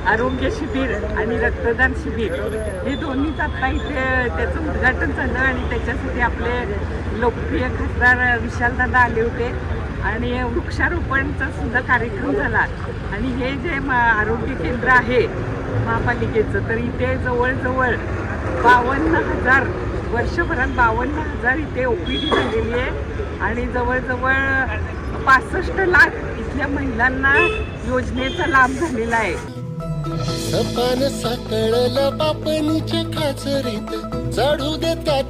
आरोग्य शिबिर आणि रक्तदान शिबिर हे दोन्हीच आत्ता इथे त्याचं उद्घाटन झालं आणि त्याच्यासाठी आपले लोकप्रिय खासदार विशालदादा आले होते आणि वृक्षारोपणचा सुद्धा कार्यक्रम झाला. आणि हे जे आरोग्य केंद्र आहे महापालिकेचं, तर इथे जवळजवळ 52,000 वर्षभरात 52,000 इथे OPD झालेली आहे आणि जवळजवळ 65 लाख इथल्या महिलांना योजनेचा लाभ झालेला आहे. सपान साकळला बापनीच्या खाचरीत चढू दे त्याची